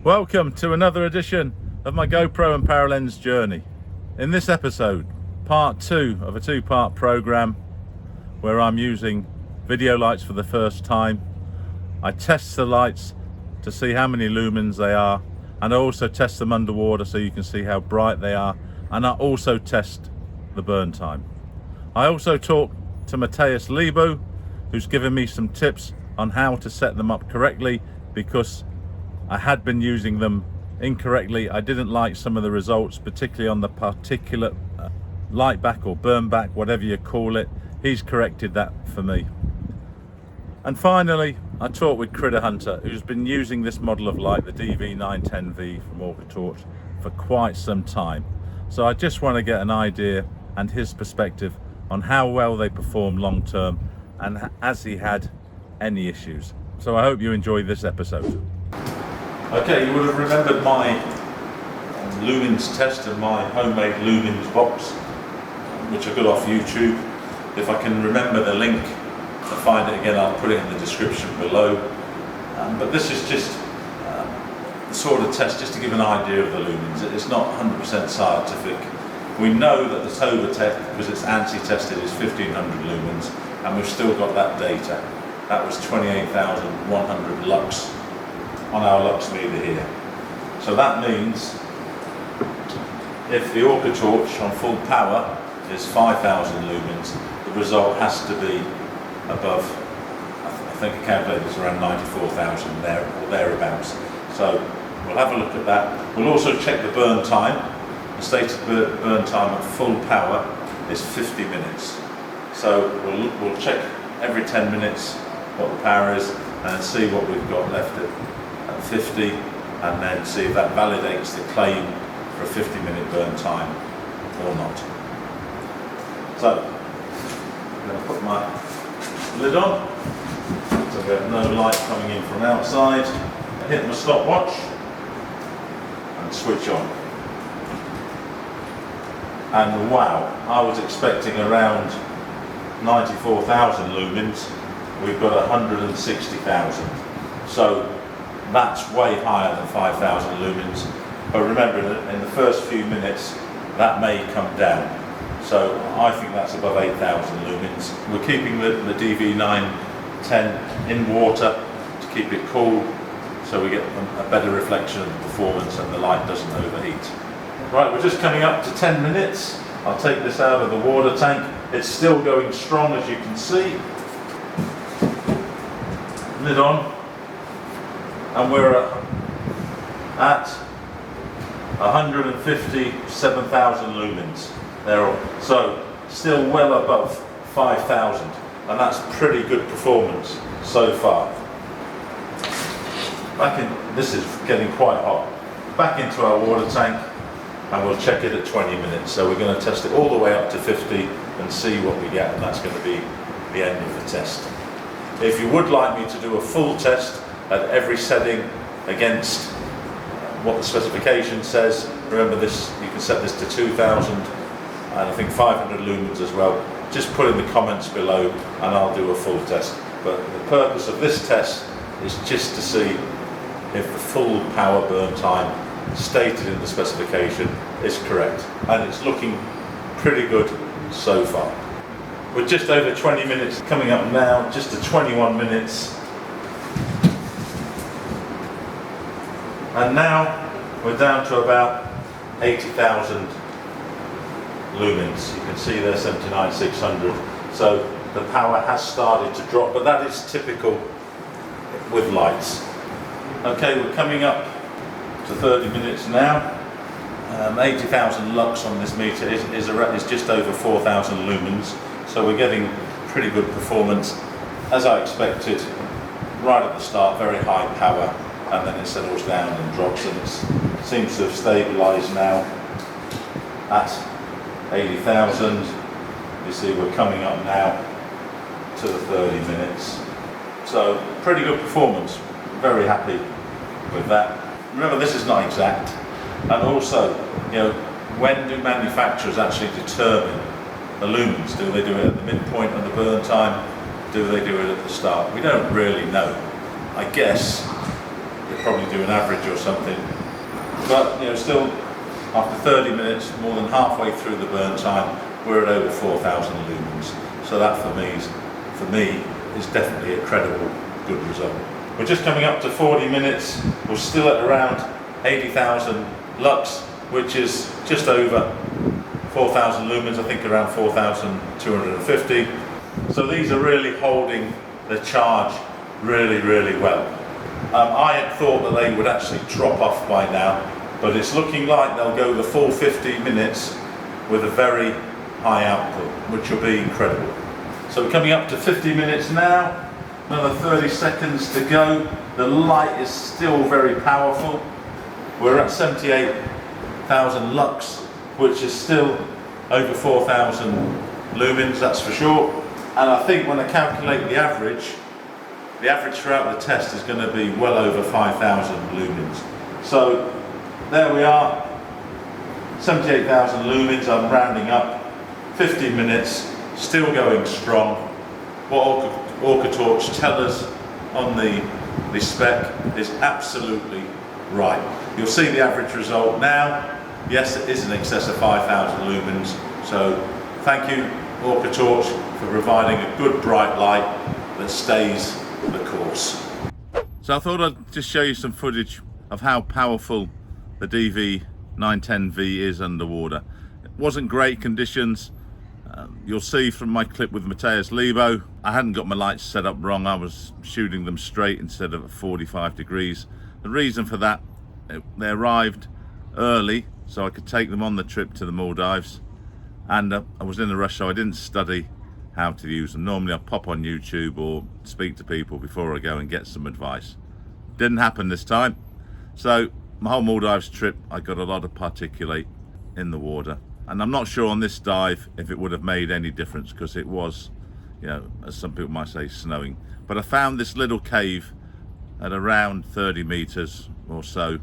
Welcome to another edition of my GoPro and Paralenz journey. In this episode, part 2 of a 2-part program where I'm using video lights for the first time. I test the lights to see how many lumens they are, and I also test them underwater so you can see how bright they are, and I also test the burn time. I also talk to Matthias Lebo, who's given me some tips on how to set them up correctly, because I had been using them incorrectly. I didn't like some of the results, particularly on the particulate light back or burn back, whatever you call it. He's corrected that for me. And finally, I talked with Critter Hunter, who's been using this model of light, the D910V from Orcatorch, for quite some time. So I just want to get an idea and his perspective on how well they perform long term, and has he had any issues. So I hope you enjoy this episode. Okay, you would have remembered my lumens test and my homemade lumens box, which I got off YouTube. If I can remember the link to find it again, I'll put it in the description below. But this is just the sort of test just to give an idea of the lumens. It's not 100% scientific. We know that the Tovatech, because it's ANSI tested, is 1500 lumens, and we've still got that data. That was 28,100 lux on our lux meter here. So that means if the Orcatorch on full power is 5,000 lumens, the result has to be above, I think I calculated it's around 94,000 there or thereabouts. So we'll have a look at that. We'll also check the burn time. The stated burn time at full power is 50 minutes. So we'll check every 10 minutes what the power is and see what we've got left at 50, and then see if that validates the claim for a 50-minute burn time or not. So I'm going to put my lid on so we have no light coming in from outside. Hit my stopwatch and switch on. And wow, I was expecting around 94,000 lumens. We've got 160,000. So that's way higher than 5,000 lumens. But remember, in the first few minutes, that may come down. So I think that's above 8,000 lumens. We're keeping the DV910 in water to keep it cool, so we get a better reflection of the performance and the light doesn't overheat. Right, we're just coming up to 10 minutes. I'll take this out of the water tank. It's still going strong, as you can see. Lid on. And we're at 157,000 lumens. So still well above 5,000, and that's pretty good performance so far. This is getting quite hot. Back into our water tank, and we'll check it at 20 minutes. So we're going to test it all the way up to 50 and see what we get, and that's going to be the end of the test. If you would like me to do a full test at every setting against what the specification says, remember this, you can set this to 2,000 and I think 500 lumens as well. Just put in the comments below and I'll do a full test. But the purpose of this test is just to see if the full power burn time stated in the specification is correct, and it's looking pretty good so far. We're just over 20 minutes coming up now, just to 21 minutes. And now we're down to about 80,000 lumens. You can see there 79,600. So the power has started to drop, but that is typical with lights. Okay, we're coming up to 30 minutes now. 80,000 lux on this meter is just over 4,000 lumens. So we're getting pretty good performance, as I expected. Right at the start, very high power, and then it settles down and drops, and it seems to have stabilised now at 80,000. You see we're coming up now to the 30 minutes. So pretty good performance, very happy with that. Remember, this is not exact, and also, you know, when do manufacturers actually determine the lumens? Do they do it at the midpoint of the burn time? Do they do it at the start? We don't really know. I guess probably do an average or something. But you know, still after 30 minutes, more than halfway through the burn time, we're at over 4,000 lumens. So that for me is definitely a credible, good result. We're just coming up to 40 minutes. We're still at around 80,000 lux, which is just over 4,000 lumens, I think around 4,250. So these are really holding the charge really, really well. I had thought that they would actually drop off by now, but it's looking like they'll go the full 50 minutes with a very high output, which will be incredible. So we're coming up to 50 minutes now, another 30 seconds to go. The light is still very powerful. We're at 78,000 lux, which is still over 4,000 lumens, that's for sure. And I think when I calculate the average throughout the test is going to be well over 5,000 lumens. So there we are, 78,000 lumens, I'm rounding up, 50 minutes, still going strong. What Orcatorch tell us on the spec is absolutely right. You'll see the average result now. Yes, it is in excess of 5,000 lumens. So thank you, Orcatorch, for providing a good bright light that stays the course. So I thought I'd just show you some footage of how powerful the D910V is underwater. It wasn't great conditions. You'll see from my clip with Matthias Lebo, I hadn't got my lights set up wrong. I was shooting them straight instead of at 45 degrees. The reason for that, they arrived early so I could take them on the trip to the Maldives, and I was in a rush, so I didn't study how to use them. Normally I pop on YouTube or speak to people before I go and get some advice. Didn't happen this time. So my whole Maldives trip, I got a lot of particulate in the water. And I'm not sure on this dive if it would have made any difference, because it was, you know, as some people might say, snowing. But I found this little cave at around 30 meters or so,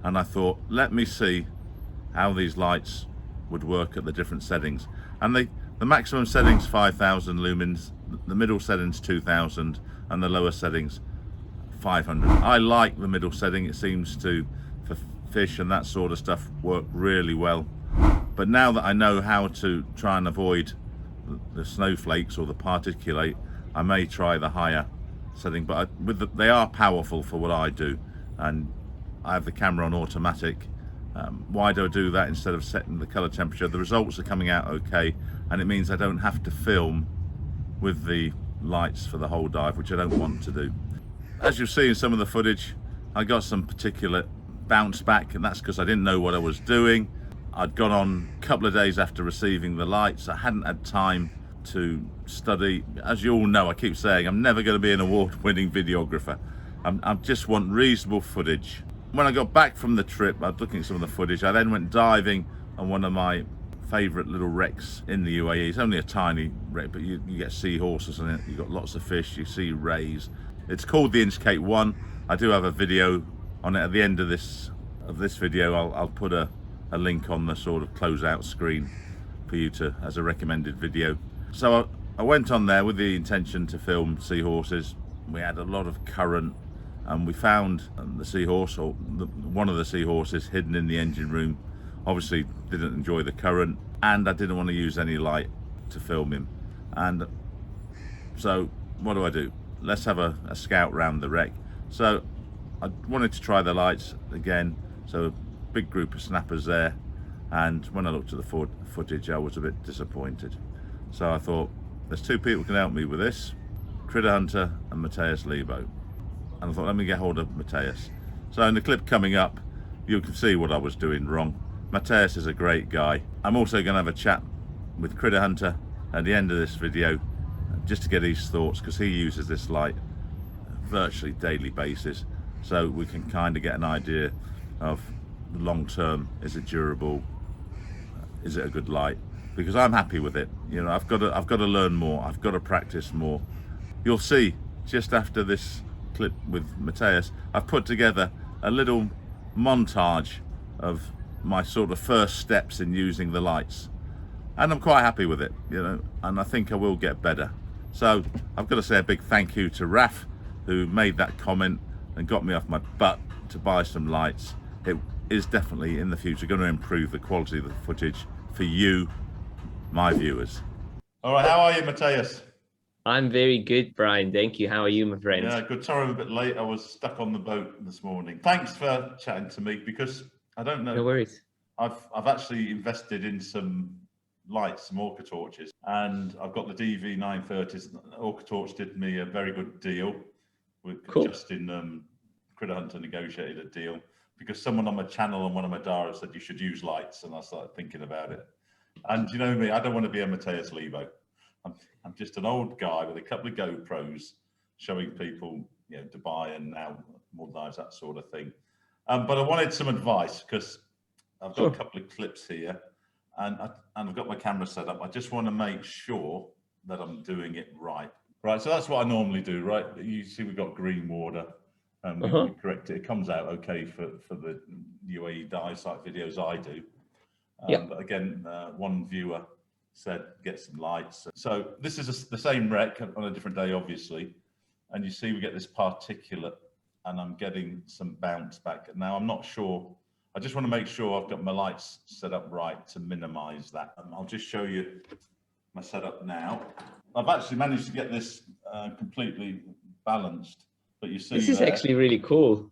and I thought, let me see how these lights would work at the different settings. And the maximum settings 5,000 lumens, the middle settings 2,000, and the lower settings 500. I like the middle setting. It seems to, for fish and that sort of stuff, work really well. But now that I know how to try and avoid the snowflakes or the particulate, I may try the higher setting. But they are powerful for what I do, and I have the camera on automatic. Why do I do that instead of setting the color temperature? The results are coming out okay, and it means I don't have to film with the lights for the whole dive, which I don't want to do. As you'll see in some of the footage, I got some particulate bounce back, and that's because I didn't know what I was doing. I'd gone on a couple of days after receiving the lights. I hadn't had time to study. As you all know, I keep saying I'm never going to be an award-winning videographer. I just want reasonable footage. When I got back from the trip, I was looking at some of the footage. I then went diving on one of my favourite little wrecks in the UAE. It's only a tiny wreck, but you get seahorses in it. You've got lots of fish. You see rays. It's called the Inchcape 1. I do have a video on it. At the end of this video, I'll put a link on the sort of closeout screen for you to, as a recommended video. So I went on there with the intention to film seahorses. We had a lot of current, and we found the seahorse, or one of the seahorses, hidden in the engine room. Obviously didn't enjoy the current, and I didn't want to use any light to film him. And so what do? Let's have a scout round the wreck. So I wanted to try the lights again. So a big group of snappers there, and when I looked at the footage, I was a bit disappointed. So I thought, there's two people who can help me with this, Critter Hunter and Matthias Lebo. And I thought, let me get hold of Matthias. So in the clip coming up, you can see what I was doing wrong. Matthias is a great guy. I'm also going to have a chat with Critter Hunter at the end of this video, just to get his thoughts, because he uses this light virtually daily basis. So we can kind of get an idea of long term, is it durable, is it a good light? Because I'm happy with it. You know, I've got to learn more. I've got to practice more. You'll see just after this clip with Matthias, I've put together a little montage of my sort of first steps in using the lights, and I'm quite happy with it, you know, and I think I will get better. So I've got to say a big thank you to Raf, who made that comment and got me off my butt to buy some lights. It is definitely in the future going to improve the quality of the footage for you, my viewers. All right, how are you, Matthias? I'm very good, Brian. Thank you. How are you, my friend? Yeah, good. Sorry I'm a bit late. I was stuck on the boat this morning. Thanks for chatting to me, because I don't know. No worries. I've actually invested in some lights, some Orcatorches, and I've got the DV930s. Orcatorch did me a very good deal. Cool. Justin Critter Hunter negotiated a deal because someone on my channel and one of my diaries said you should use lights, and I started thinking about it. And you know me, I don't want to be a Matthias Lebo. I'm just an old guy with a couple of GoPros showing people, you know, Dubai and now Maldives, that sort of thing. But I wanted some advice because I've got a couple of clips here, and I've got my camera set up. I just want to make sure that I'm doing it right. Right, so that's what I normally do, right? You see we've got green water, and we correct it. It comes out okay for the UAE dive site videos I do. But again, one viewer said get some lights. So this is the same wreck on a different day, obviously. And you see we get this particulate, and I'm getting some bounce back. Now, I'm not sure. I just want to make sure I've got my lights set up right to minimize that. I'll just show you my setup now. I've actually managed to get this completely balanced, but you see this is actually really cool.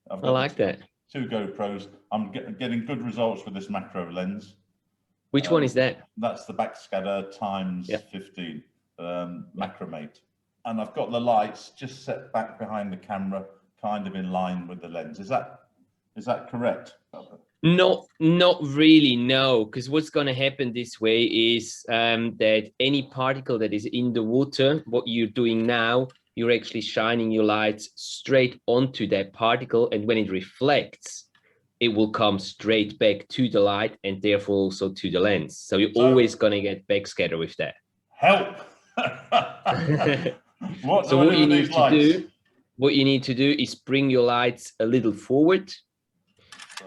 I like that. 2 GoPros. I'm getting good results with this macro lens. Which one is that? That's the backscatter times 15 macromate. And I've got the lights just set back behind the camera, kind of in line with the lens. Is that correct? Not really, no, because what's going to happen this way is that any particle that is in the water, what you're doing now, you're actually shining your lights straight onto that particle, and when it reflects, it will come straight back to the light and therefore also to the lens. So you're always going to get backscatter with that. Help! What you need to do is bring your lights a little forward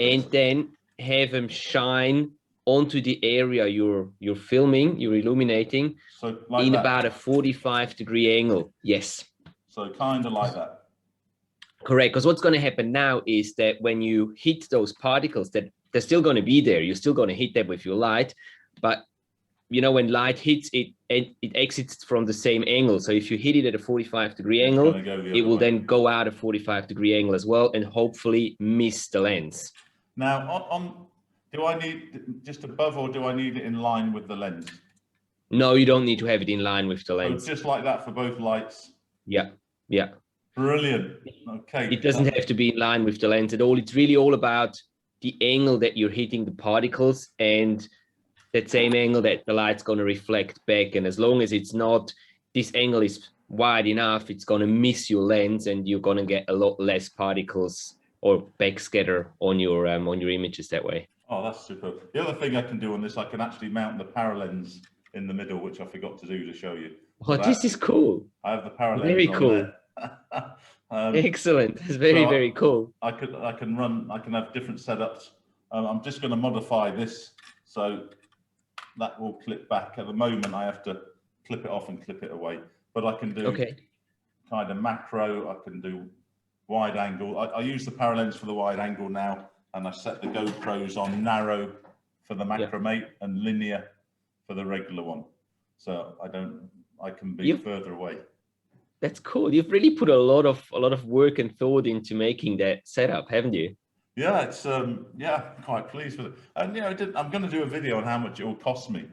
and then have them shine onto the area you're filming, you're illuminating, so like in that. About a 45-degree angle. Yes. So kind of like that. Correct, because what's going to happen now is that when you hit those particles, that they're still going to be there, you're still going to hit them with your light, but you know, when light hits it, it exits from the same angle. So if you hit it at a 45-degree angle, it will then go out a 45-degree angle as well, and hopefully miss the lens. Now, do I need just above, or do I need it in line with the lens? No, you don't need to have it in line with the lens. So just like that for both lights? Yeah, yeah. Brilliant. Okay. It doesn't have to be in line with the lens at all. It's really all about the angle that you're hitting the particles, and that same angle that the light's going to reflect back. And as long as it's not, this angle is wide enough, it's going to miss your lens, and you're going to get a lot less particles or backscatter on your images that way. Oh, that's super. The other thing I can do on this, I can actually mount the Paralenz in the middle, which I forgot to do to show you. Oh, this is cool. I have the Paralenz. Very cool. Excellent. It's very cool. I can have different setups. I'm just going to modify this so that will clip back. At the moment, I have to clip it off and clip it away, but I can do kind of macro. I can do wide angle. I use the Paralenz for the wide angle now, and I set the GoPros on narrow for the macromate and linear for the regular one. So I can be further away. That's cool. You've really put a lot of work and thought into making that setup, haven't you? Yeah, it's quite pleased with it. And you know, I'm going to do a video on how much it will cost me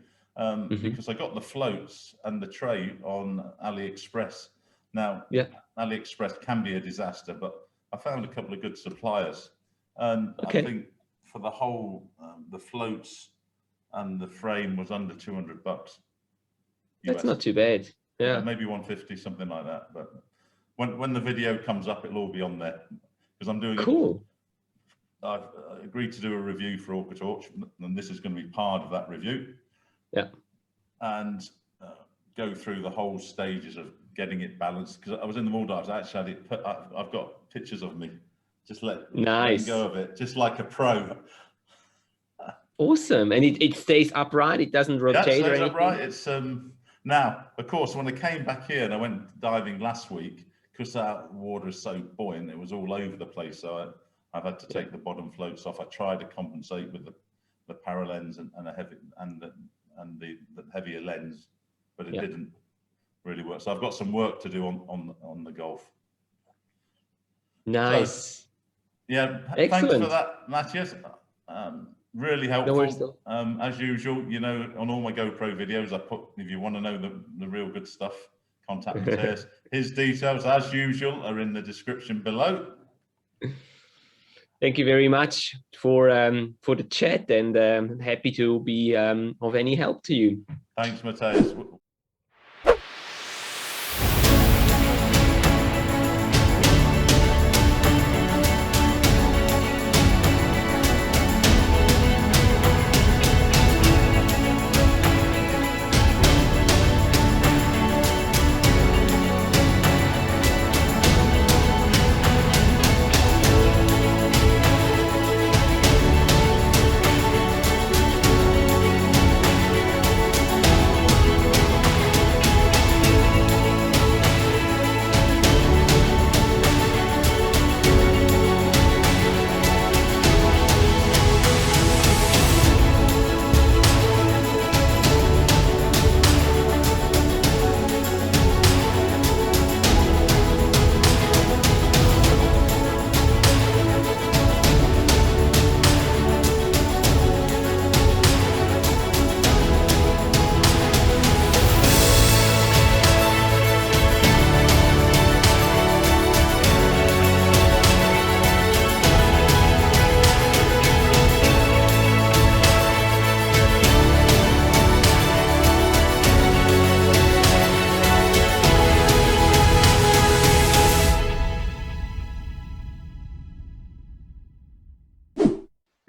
because I got the floats and the tray on AliExpress. Now, AliExpress can be a disaster, but I found a couple of good suppliers, and I think for the whole the floats and the frame was under $200. That's not too bad. Yeah, maybe 150, something like that. But when the video comes up, it'll all be on there because I'm doing I've agreed to do a review for Orcatorch, and this is going to be part of that review. Yeah, and go through the whole stages of getting it balanced. Because I was in the Maldives, I actually had it I've got pictures of me. Just let go of it, just like a pro. Awesome, and it stays upright. It doesn't rotate or anything. Upright. It's now, of course, when I came back here and I went diving last week, because that water is so buoyant, it was all over the place. So I've had to take the bottom floats off. I tried to compensate with the Paralenz and a heavy the heavier lens, but it didn't really work. So I've got some work to do on the Golf. Nice. So, yeah, excellent. Thanks for that, Matthias. Really helpful. No, as usual, you know, on all my GoPro videos, I put, if you want to know the real good stuff, contact Matthias. His details, as usual, are in the description below. Thank you very much for the chat, and happy to be of any help to you. Thanks, Matthias.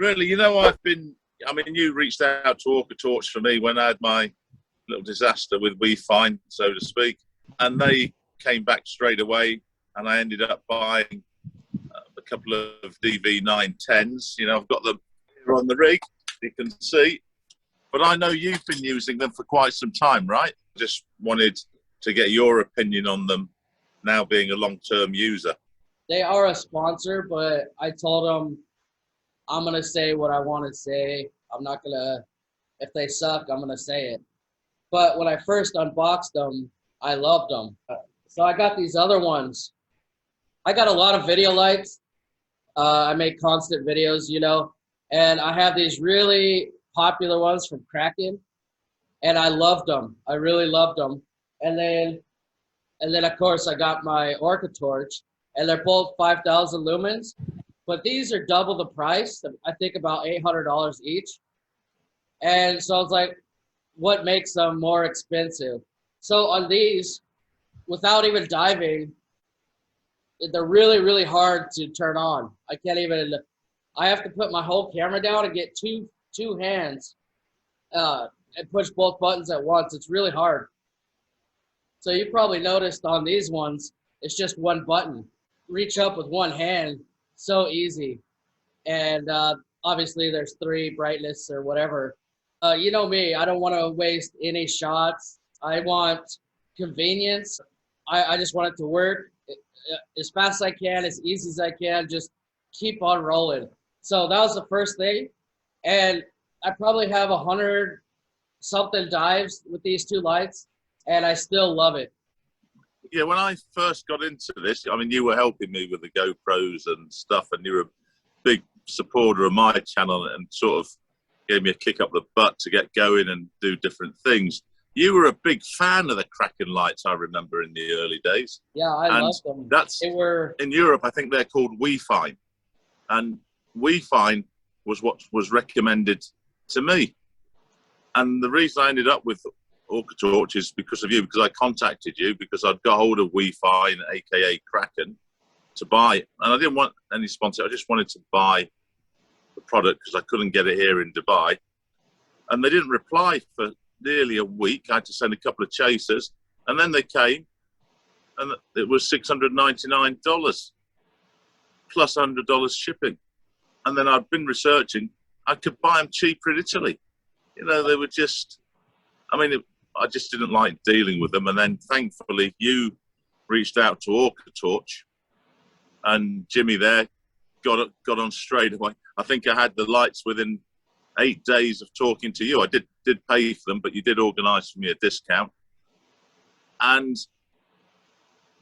Really, you know, I mean, you reached out to Orcatorch for me when I had my little disaster with WeFine, so to speak, and they came back straight away, and I ended up buying a couple of DV910s. You know, I've got them here on the rig, you can see, but I know you've been using them for quite some time, right? Just wanted to get your opinion on them now, being a long-term user. They are a sponsor, but I told them I'm going to say what I want to say. I'm not going to, if they suck, I'm going to say it. But when I first unboxed them, I loved them. So I got these other ones. I got a lot of video lights. I make constant videos, you know, and I have these really popular ones from Kraken, and I loved them. I really loved them. And then of course I got my Orcatorch, and they're both 5,000 lumens. But these are double the price, I think about $800 each. And so I was like, what makes them more expensive? So on these, without even diving, they're really, really hard to turn on. I have to put my whole camera down and get two hands and push both buttons at once. It's really hard. So you probably noticed on these ones, it's just one button. Reach up with one hand. So easy. And obviously there's 3 brightness or whatever. You know me, I don't want to waste any shots. I want convenience. I just want it to work as fast as I can, as easy as I can, just keep on rolling. So that was the first thing. And I probably have 100 something dives with these 2 lights, and I still love it. Yeah, when I first got into this, I mean, you were helping me with the GoPros and stuff, and you were a big supporter of my channel and sort of gave me a kick up the butt to get going and do different things. You were a big fan of the Kraken lights, I remember, in the early days. Yeah, I loved them. In Europe, I think they're called WeFine. And WeFine was what was recommended to me. And the reason I ended up with Orcatorch is because of you, because I contacted you because I'd got hold of WeFine, aka Kraken, to buy it. And I didn't want any sponsor. I just wanted to buy the product because I couldn't get it here in Dubai. And they didn't reply for nearly a week. I had to send a couple of chasers, and then they came, and it was $699 plus $100 shipping. And then I'd been researching. I could buy them cheaper in Italy. You know, they were just, I mean, I just didn't like dealing with them. And then thankfully you reached out to Orcatorch, and Jimmy there got on straight away. I think I had the lights within 8 days of talking to you. I did pay for them, but you did organise for me a discount. And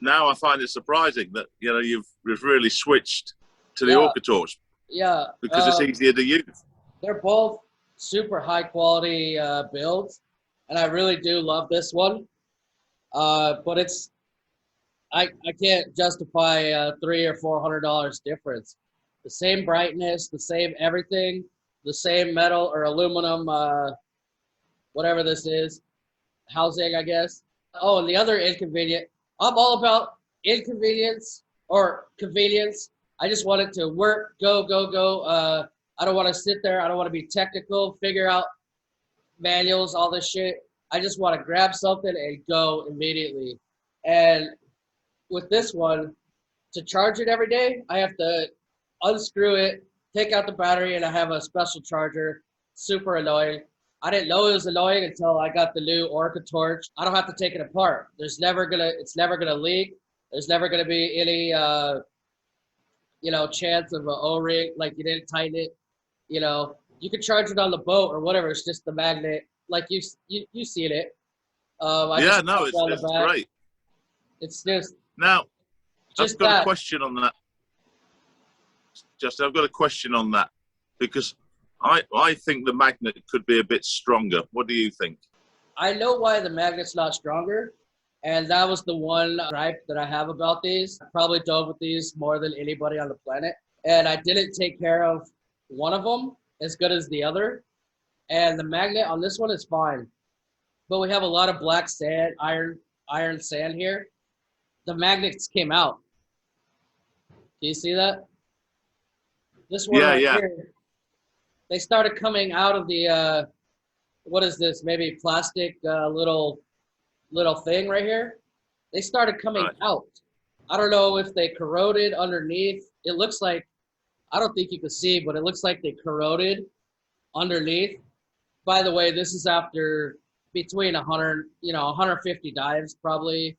now I find it surprising that you've really switched to the Orcatorch. Yeah, because it's easier to use. They're both super high quality builds, and I really do love this one. But it's I can't justify $300 or $400 difference. The same brightness, the same everything, the same metal or aluminum, whatever this is, housing, I guess. Oh, and the other inconvenient. I'm all about inconvenience or convenience. I just want it to work, go. I don't want to sit there. I don't want to be technical, figure out manuals, all this shit. I just want to grab something and go immediately. And with this one, to charge it every day, I have to unscrew it, take out the battery, and I have a special charger. Super annoying. I didn't know it was annoying until I got the new Orcatorch. I don't have to take it apart. It's never gonna leak. There's never gonna be any chance of an O-ring, like you didn't tighten it. You can charge it on the boat or whatever. It's just the magnet, like you seen it. It's great. It's just now. Just I've got that. a question on that. I've got a question on that because I think the magnet could be a bit stronger. What do you think? I know why the magnet's not stronger, and that was the one gripe that I have about these. I probably dove with these more than anybody on the planet, and I didn't take care of one of them as good as the other. And the magnet on this one is fine, but we have a lot of black sand, iron sand here. The magnets came out. Do you see that? This one here, they started coming out of the, what is this, maybe plastic little thing right here. They started coming out. I don't know if they corroded underneath. It looks like, I don't think you can see, but it looks like they corroded underneath. By the way, this is after between 150 dives probably,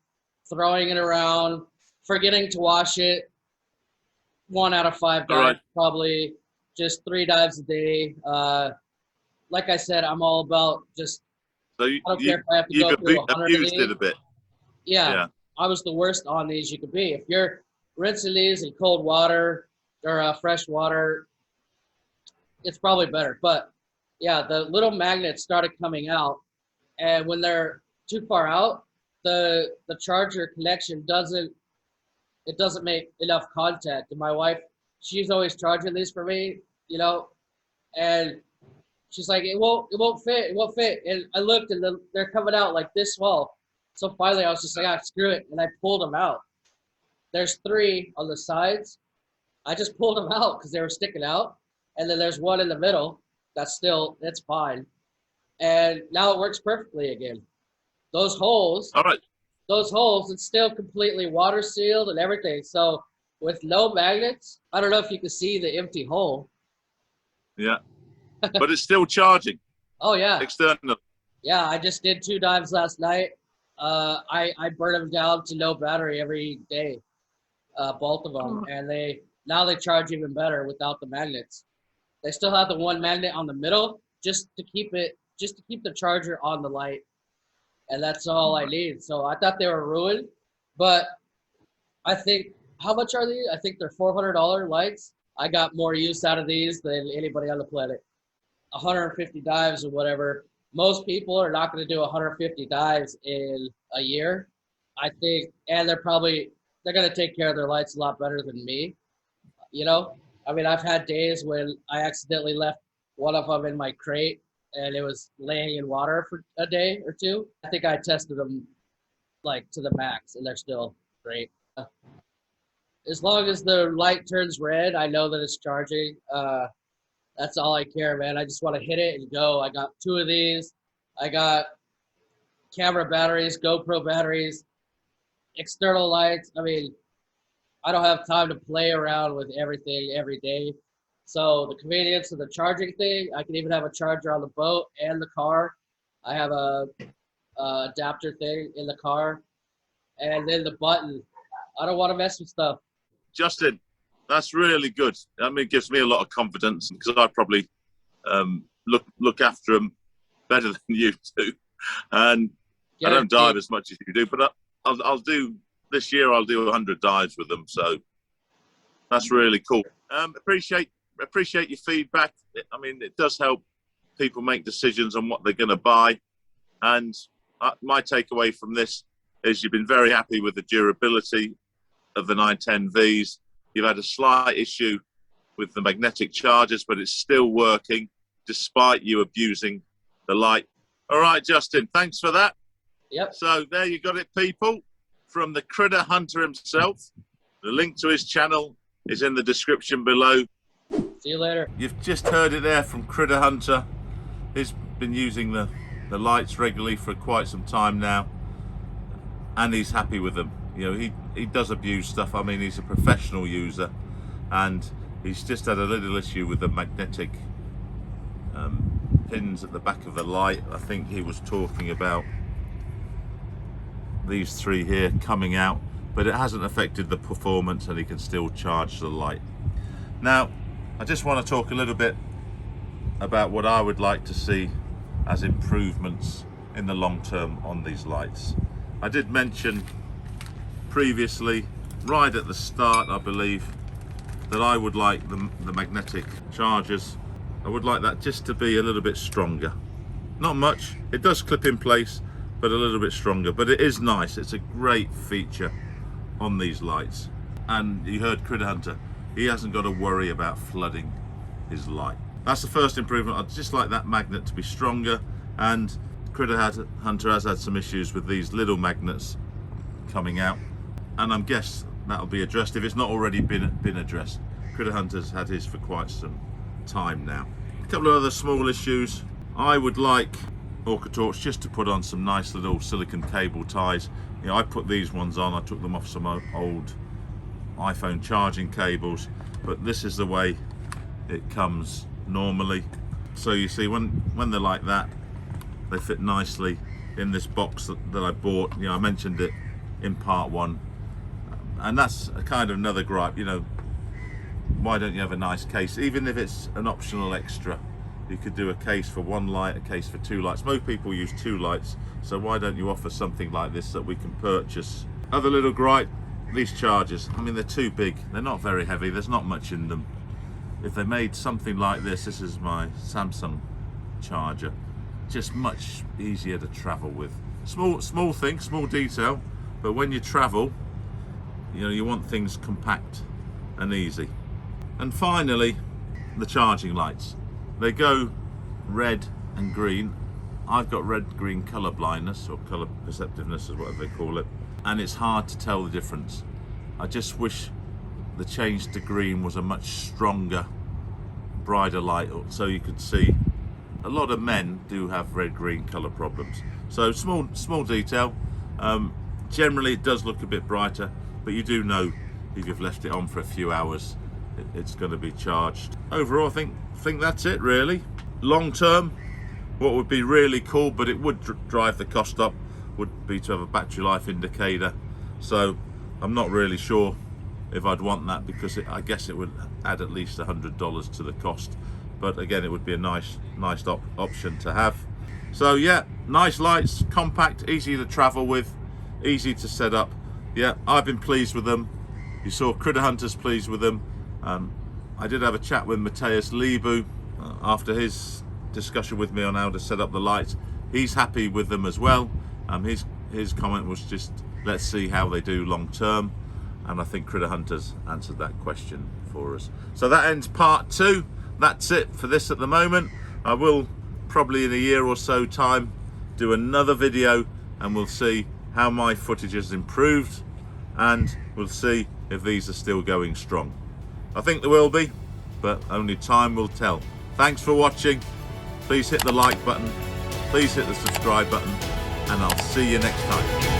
throwing it around, forgetting to wash it. 1 out of 5 dives, probably just 3 dives a day. Like I said, I'm all about just. So I don't care if I have to go through 100 of abused these. it a bit. Yeah, I was the worst on these you could be. If you're rinsing these in cold water or fresh water, it's probably better. But yeah, the little magnets started coming out, and when they're too far out, the charger connection doesn't make enough contact. And my wife, she's always charging these for me, and she's like, it won't fit. And I looked, and they're coming out like this small. So finally, I was just like, screw it, and I pulled them out. There's 3 on the sides. I just pulled them out because they were sticking out, and then there's 1 in the middle. That's fine, and now it works perfectly again. Those holes. All right. Those holes, it's still completely water sealed and everything. So with no magnets, I don't know if you can see the empty hole. Yeah, but it's still charging. Oh yeah. External. Yeah, I just did 2 dives last night. I burn them down to no battery every day, both of them, and now they charge even better without the magnets. They still have the 1 magnet on the middle just to keep the charger on the light. And that's all I need. So I thought they were ruined, but I think, how much are these? I think they're $400 lights. I got more use out of these than anybody on the planet. 150 dives or whatever. Most people are not going to do 150 dives in a year, I think, and they're going to take care of their lights a lot better than me. I mean, I've had days when I accidentally left one of them in my crate, and it was laying in water for a day or 2. I think I tested them like to the max, and they're still great. As long as the light turns red, I know that it's charging. That's all I care, man. I just want to hit it and go. I got 2 of these. I got camera batteries, GoPro batteries, external lights. I mean, I don't have time to play around with everything every day. So the convenience of the charging thing, I can even have a charger on the boat and the car. I have a adapter thing in the car. And then the button. I don't want to mess with stuff. Justin, That's really good. I mean, it gives me a lot of confidence because I probably look after them better than you do, and I don't dive as much as you do. But I'll do this year. I'll do 100 dives with them. So that's really cool. Appreciate your feedback. I mean, it does help people make decisions on what they're going to buy. And my takeaway from this is you've been very happy with the durability of the 910Vs. You've had a slight issue with the magnetic charges, but it's still working despite you abusing the light. All right, Justin, thanks for that. Yep. So there you got it, people, from the critter hunter himself. The link to his channel is in the description below. See you later. You've just heard it there from Critter Hunter. He's been using the lights regularly for quite some time now, and he's happy with them. You know, he does abuse stuff. I mean, he's a professional user, and he's just had a little issue with the magnetic pins at the back of the light. I think he was talking about these three here coming out, but it hasn't affected the performance, and he can still charge the light. Now, I just want to talk a little bit about what I would like to see as improvements in the long term on these lights. I did mention previously, right at the start, I believe, that I would like the magnetic chargers. I would like that just to be a little bit stronger. Not much, it does clip in place, but a little bit stronger. But it is nice, it's a great feature on these lights. And you heard Critter Hunter, he hasn't got to worry about flooding his light. That's the first improvement. I'd just like that magnet to be stronger, and Critter Hunter has had some issues with these little magnets coming out, and I'm guess that'll be addressed if it's not already been addressed. Critter Hunter's had his for quite some time now. A couple of other small issues. I would like Orcatorch just to put on some nice little silicon cable ties. You know, I put these ones on, I took them off some old iPhone charging cables, but this is the way it comes normally. So you see, when they're like that, they fit nicely in this box that I bought. You know, I mentioned it in part one, and that's a kind of another gripe. You know, why don't you have a nice case? Even if it's an optional extra, you could do a case for one light, a case for two lights. Most people use two lights, so why don't you offer something like this that we can purchase? Other little gripe, these chargers, I mean, they're too big, they're not very heavy, there's not much in them. If they made something like this is my Samsung charger, just much easier to travel with. Small thing, small detail, but when you travel, you know, you want things compact and easy. And finally, the charging lights. They go red and green. I've got red-green color blindness, or color perceptiveness, is whatever they call it, and it's hard to tell the difference. I just wish the change to green was a much stronger, brighter light, so you could see. A lot of men do have red-green color problems. So small detail. Generally it does look a bit brighter, but you do know if you've left it on for a few hours, it's going to be charged. Overall, I think that's it really. Long term, what would be really cool, but it would drive the cost up, would be to have a battery life indicator. So I'm not really sure if I'd want that, because I guess it would add at least $100 to the cost. But again, it would be a nice option to have. So yeah, nice lights, compact, easy to travel with, easy to set up. Yeah, I've been pleased with them. You saw Critter Hunter's pleased with them. I did have a chat with Matthias Lebo after his discussion with me on how to set up the lights. He's happy with them as well. His comment was just, let's see how they do long term. And I think Critter Hunter's answered that question for us. So that ends part 2. That's it for this at the moment. I will probably in a year or so time do another video, and we'll see how my footage has improved, and we'll see if these are still going strong. I think they will be, but only time will tell. Thanks for watching. Please hit the like button, please hit the subscribe button, and I'll see you next time.